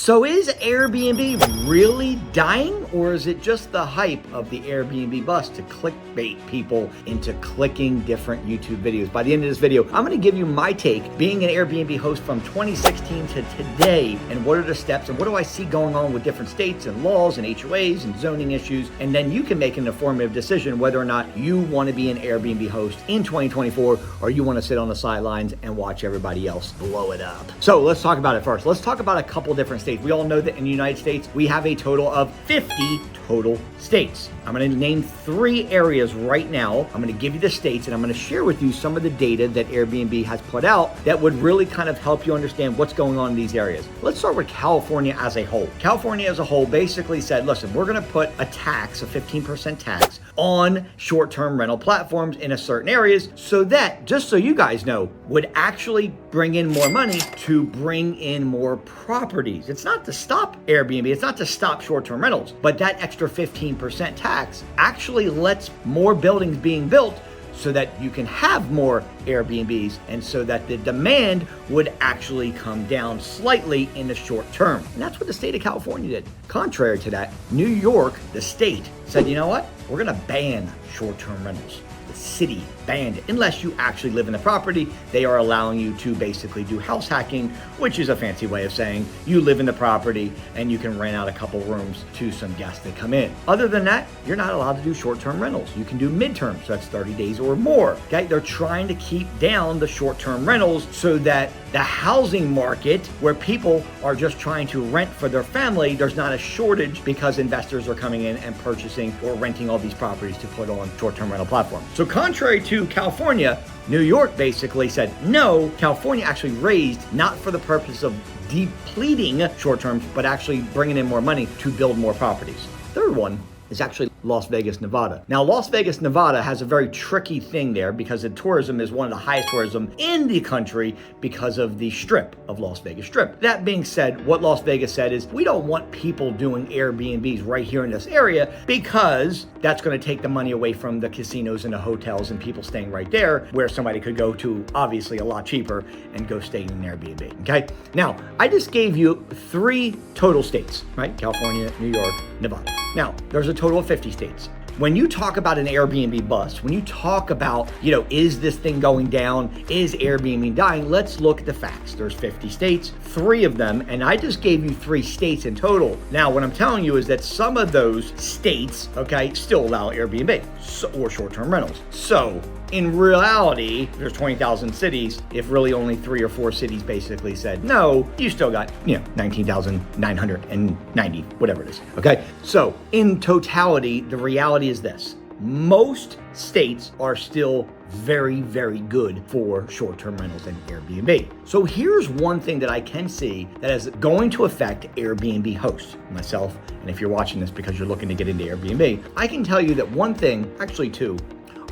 So is Airbnb really dying, or is it just the hype of the Airbnb bust to clickbait people into clicking different YouTube videos? By the end of this video, I'm going to give you my take being an Airbnb host from 2016 to today, and what are the steps and what do I see going on with different states and laws and HOAs and zoning issues, and then you can make an informative decision whether or not you want to be an Airbnb host in 2024 or you want to sit on the sidelines and watch everybody else blow it up. So let's talk about it first. Let's talk about a couple different states. We all know that in the United States, we have a total of 50 total states. I'm going to name 3 areas right now. I'm going to give you the states and I'm going to share with you some of the data that Airbnb has put out that would really kind of help you understand what's going on in these areas. Let's start with California as a whole. California as a whole basically said, listen, we're going to put a tax, a 15% tax on short-term rental platforms in a certain areas so that, just so you guys know, would actually bring in more money to bring in more properties. It's not to stop Airbnb, it's not to stop short-term rentals, but that extra 15% tax actually lets more buildings being built so that you can have more Airbnbs and so that the demand would actually come down slightly in the short term. And that's what the state of California did. Contrary to that, New York, the state, said, you know what? We're gonna ban short-term rentals. The city banned it. Unless you actually live in the property, they are allowing you to basically do house hacking, which is a fancy way of saying you live in the property and you can rent out a couple rooms to some guests that come in. Other than that, you're not allowed to do short-term rentals. You can do midterm, so that's 30 days or more. Okay, they're trying to keep down the short-term rentals so that the housing market, where people are just trying to rent for their family, there's not a shortage because investors are coming in and purchasing or renting all these properties to put on short-term rental platforms. So contrary to California, New York basically said, no, California actually raised not for the purpose of depleting short terms, but actually bringing in more money to build more properties. Third one is actually Las Vegas, Nevada. Now, Las Vegas, Nevada has a very tricky thing there because the tourism is one of the highest tourism in the country because of the strip of Las Vegas Strip. That being said, what Las Vegas said is, we don't want people doing Airbnbs right here in this area because that's going to take the money away from the casinos and the hotels and people staying right there where somebody could go to obviously a lot cheaper and go stay in an Airbnb, okay? Now, I just gave you 3 total states, right? California, New York, Nevada. Now, there's a total of 50 states. When you talk about an Airbnb bust, when you talk about, is this thing going down? Is Airbnb dying? Let's look at the facts. There's 50 states, 3 of them, and I just gave you 3 states in total. Now, what I'm telling you is that some of those states, okay, still allow Airbnb or short-term rentals. So in reality, there's 20,000 cities. If really only 3 or 4 cities basically said no, you still got, 19,990, whatever it is, okay? So in totality, the reality is this. Most states are still very, very good for short-term rentals and Airbnb. So here's one thing that I can see that is going to affect Airbnb hosts, myself, and if you're watching this because you're looking to get into Airbnb, I can tell you that one thing, actually 2,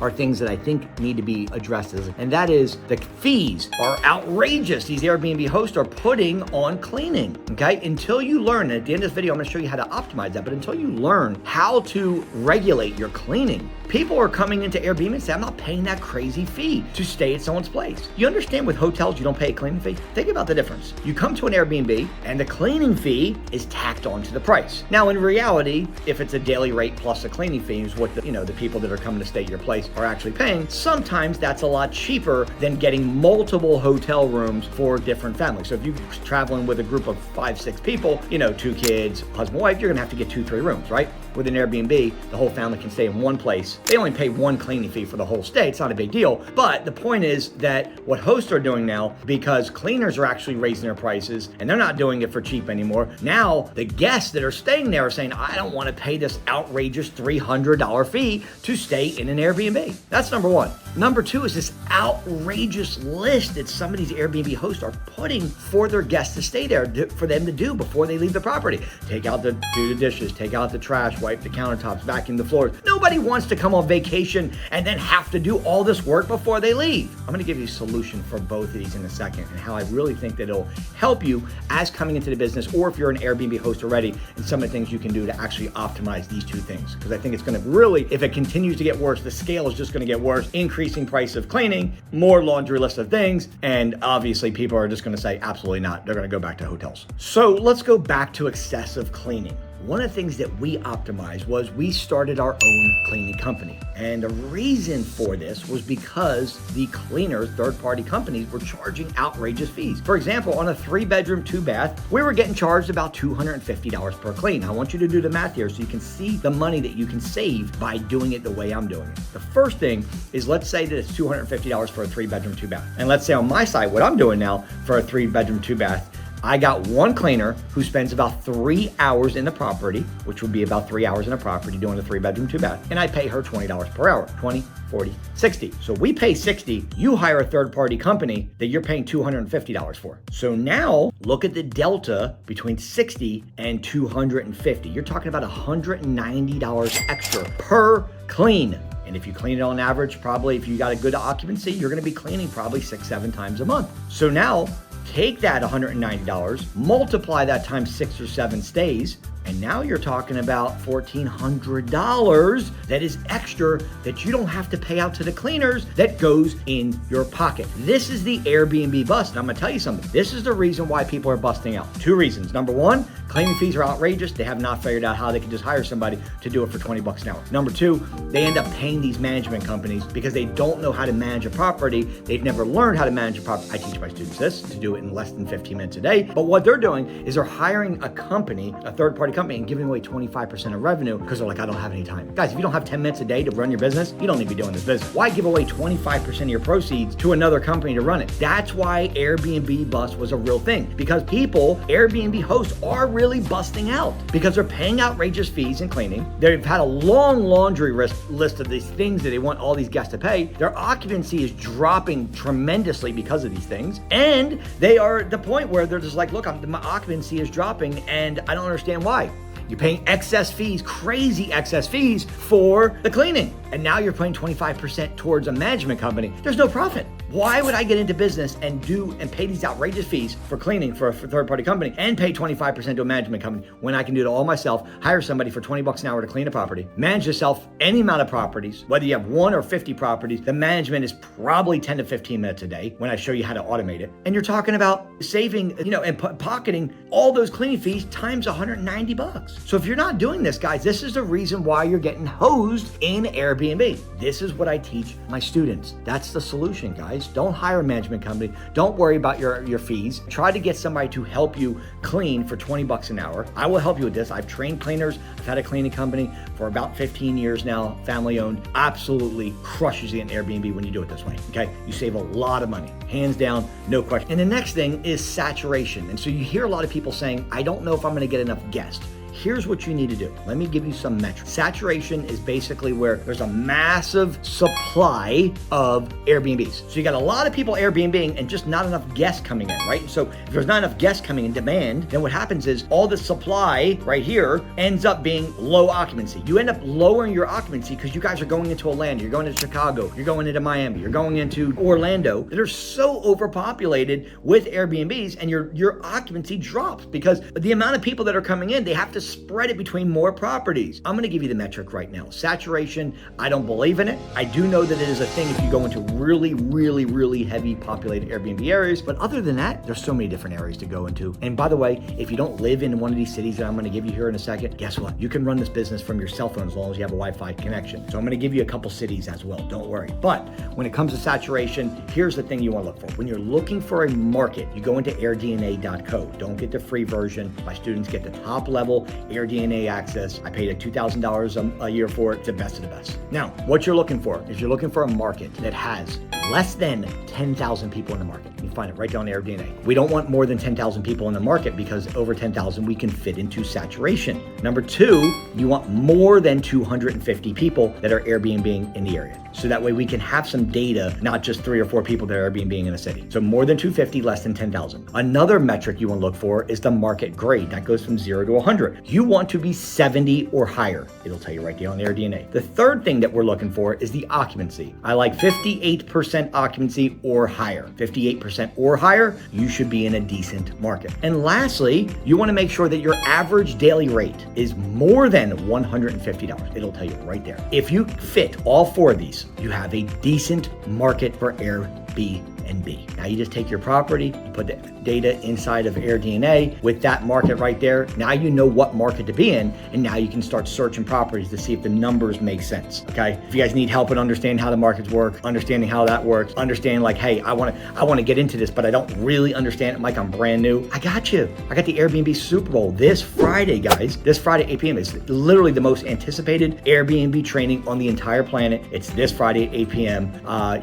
are things that I think need to be addressed, and that is the fees are outrageous. These Airbnb hosts are putting on cleaning, okay? Until you learn, and at the end of this video, I'm gonna show you how to optimize that, but until you learn how to regulate your cleaning, people are coming into Airbnb and say, I'm not paying that crazy fee to stay at someone's place. You understand with hotels, you don't pay a cleaning fee? Think about the difference. You come to an Airbnb and the cleaning fee is tacked onto the price. Now, in reality, if it's a daily rate plus a cleaning fee is what the people that are coming to stay at your place are actually paying, sometimes that's a lot cheaper than getting multiple hotel rooms for different families. So if you're traveling with a group of 5-6 people, 2 kids, husband, wife, you're gonna have to get 2-3 rooms, right? With an Airbnb, the whole family can stay in one place. They only pay 1 cleaning fee for the whole stay. It's not a big deal. But the point is that what hosts are doing now, because cleaners are actually raising their prices and they're not doing it for cheap anymore, now the guests that are staying there are saying, I don't want to pay this outrageous $300 fee to stay in an Airbnb. That's number 1. Number 2 is this outrageous list that some of these Airbnb hosts are putting for their guests to stay there for them to do before they leave the property. Do the dishes, take out the trash, wipe the countertops, vacuum the floors. Nobody wants to come on vacation and then have to do all this work before they leave. I'm gonna give you a solution for both of these in a second and how I really think that it'll help you as coming into the business, or if you're an Airbnb host already, and some of the things you can do to actually optimize these 2 things. Because I think it's gonna really, if it continues to get worse, the scale is just gonna get worse, increase increasing price of cleaning, more laundry list of things, and obviously people are just going to say absolutely not. They're going to go back to hotels. So let's go back to excessive cleaning. One of the things that we optimized was we started our own cleaning company. And the reason for this was because the cleaners, third-party companies, were charging outrageous fees. For example, on a 3-bedroom, 2-bath, we were getting charged about $250 per clean. I want you to do the math here so you can see the money that you can save by doing it the way I'm doing it. The first thing is, let's say that it's $250 for a 3-bedroom, 2-bath. And let's say on my side, what I'm doing now for a 3-bedroom, 2-bath, I got one cleaner who spends about 3 hours in the property, which would be about 3 hours in a property doing a 3-bedroom, 2-bath. And I pay her $20 per hour, 20, 40, 60. So we pay 60, you hire a third-party company that you're paying $250 for. So now look at the delta between 60 and 250. You're talking about $190 extra per clean. And if you clean it on average, probably if you got a good occupancy, you're gonna be cleaning probably 6-7 times a month. So now take that $190, multiply that times 6 or 7 stays, and now you're talking about $1,400 that is extra that you don't have to pay out to the cleaners that goes in your pocket. This is the Airbnb bust. And I'm gonna tell you something. This is the reason why people are busting out. 2 reasons. Number 1, cleaning fees are outrageous. They have not figured out how they can just hire somebody to do it for 20 bucks an hour. Number 2, they end up paying these management companies because they don't know how to manage a property. They've never learned how to manage a property. I teach my students this, to do it in less than 15 minutes a day. But what they're doing is they're hiring a company, a third-party company, and giving away 25% of revenue because they're like, I don't have any time. Guys, if you don't have 10 minutes a day to run your business, you don't need to be doing this business. Why give away 25% of your proceeds to another company to run it? That's why Airbnb bust was a real thing, because people, Airbnb hosts, are really busting out because they're paying outrageous fees in cleaning. They've had a long laundry list of these things that they want all these guests to pay. Their occupancy is dropping tremendously because of these things. And they are at the point where they're just like, look, my occupancy is dropping and I don't understand why. You're paying excess fees, crazy excess fees for the cleaning. And now you're paying 25% towards a management company. There's no profit. Why would I get into business and pay these outrageous fees for cleaning for a third-party company and pay 25% to a management company when I can do it all myself, hire somebody for 20 bucks an hour to clean a property, manage yourself any amount of properties, whether you have 1 or 50 properties, the management is probably 10 to 15 minutes a day when I show you how to automate it. And you're talking about saving, and pocketing all those cleaning fees times 190 bucks. So if you're not doing this, guys, this is the reason why you're getting hosed in Airbnb. This is what I teach my students. That's the solution, guys. Don't hire a management company. Don't worry about your fees. Try to get somebody to help you clean for 20 bucks an hour. I will help you with this. I've trained cleaners. I've had a cleaning company for about 15 years now, family owned. Absolutely crushes you in Airbnb when you do it this way, okay? You save a lot of money, hands down, no question. And the next thing is saturation. And so you hear a lot of people saying, I don't know if I'm gonna get enough guests. Here's what you need to do. Let me give you some metrics. Saturation is basically where there's a massive supply of Airbnbs. So you got a lot of people Airbnbing and just not enough guests coming in, right? So if there's not enough guests coming in demand, then what happens is all the supply right here ends up being low occupancy. You end up lowering your occupancy because you guys are going into Atlanta, you're going to Chicago, you're going into Miami, you're going into Orlando that are so overpopulated with Airbnbs, and your occupancy drops because the amount of people that are coming in, they have to spread it between more properties. I'm gonna give you the metric right now. Saturation, I don't believe in it. I do know that it is a thing if you go into really, really, really heavy populated Airbnb areas, but other than that, there's so many different areas to go into. And by the way, if you don't live in one of these cities that I'm gonna give you here in a second, guess what? You can run this business from your cell phone as long as you have a Wi-Fi connection. So I'm gonna give you a couple cities as well, don't worry. But when it comes to saturation, here's the thing you wanna look for. When you're looking for a market, you go into airdna.co. Don't get the free version. My students get the top level AirDNA access. I paid $2,000 a year for it. It's the best of the best. Now, what you're looking for is you're looking for a market that has less than 10,000 people in the market. You can find it right down there, AirDNA. We don't want more than 10,000 people in the market because over 10,000 we can fit into saturation. Number 2, you want more than 250 people that are Airbnb in the area. So that way we can have some data, not just 3 or 4 people that are Airbnb in a city. So more than 250, less than 10,000. Another metric you want to look for is the market grade. That goes from 0 to 100. You want to be 70 or higher. It'll tell you right there on the AirDNA. The third thing that we're looking for is the occupancy. I like 58% occupancy or higher. 58% 98% or higher, you should be in a decent market. And lastly, you want to make sure that your average daily rate is more than $150. It'll tell you right there. If you fit all four of these, you have a decent market for Airbnb. Now you just take your property, you put the data inside of AirDNA with that market right there. Now you know what market to be in, and now you can start searching properties to see if the numbers make sense, okay? If you guys need help in understanding how the markets work, understanding how that works, understanding like, hey, I want to get into this, but I don't really understand it, Mike, I'm brand new. I got you. I got the Airbnb Super Bowl this Friday, guys. This Friday, 8 p.m. is literally the most anticipated Airbnb training on the entire planet. It's this Friday, 8 p.m.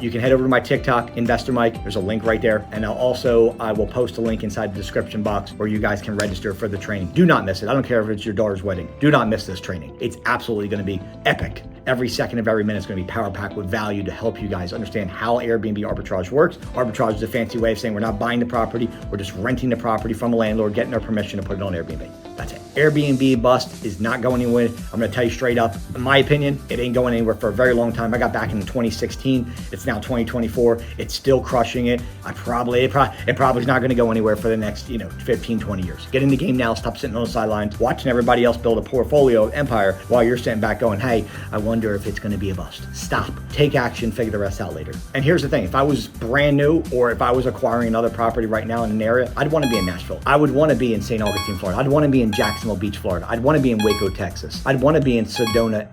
You can head over to my TikTok, Investor Mike. There's a link right there. And I will post a link inside the description box where you guys can register for the training. Do not miss it. I don't care if it's your daughter's wedding. Do not miss this training. It's absolutely going to be epic. Every second of every minute is going to be power packed with value to help you guys understand how Airbnb arbitrage works. Arbitrage is a fancy way of saying we're not buying the property, we're just renting the property from a landlord, getting their permission to put it on Airbnb. That's it. Airbnb bust is not going anywhere. I'm going to tell you straight up, in my opinion, it ain't going anywhere for a very long time. I got back in 2016. It's now 2024. It's still crushing it. It probably is not going to go anywhere for the next, 15, 20 years. Get in the game now. Stop sitting on the sidelines, watching everybody else build a portfolio empire while you're sitting back going, hey, I wonder if it's going to be a bust. Stop. Take action. Figure the rest out later. And here's the thing. If I was brand new or if I was acquiring another property right now in an area, I'd want to be in Nashville. I would want to be in St. Augustine, Florida. I'd want to be in Jacksonville Beach, Florida. I'd want to be in Waco, Texas. I'd want to be in Sedona,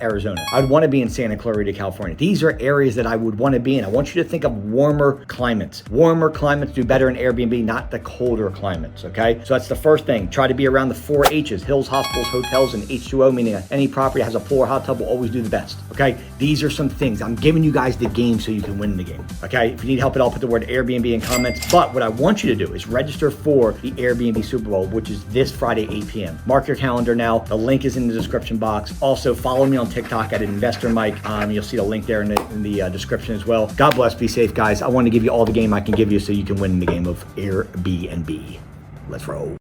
Arizona. I'd want to be in Santa Clarita, California. These are areas that I would want to be in. I want you to think of warmer climates. Warmer climates do better in Airbnb, not the colder climates, okay? So that's the first thing. Try to be around the 4 H's, hills, hospitals, hotels, and H2O, meaning that any property that has a pool or hot tub will always do the best, okay? These are some things. I'm giving you guys the game so you can win the game, okay? If you need help at all, put the word Airbnb in comments. But what I want you to do is register for the Airbnb Super Bowl, which is this Friday, 8 p.m. Mark your calendar now. The link is in the description box. Also, follow me on TikTok at Investor Mike. You'll see the link there in the description as well. God bless. Be safe, guys. I want to give you all the game I can give you so you can win the game of Airbnb. Let's roll.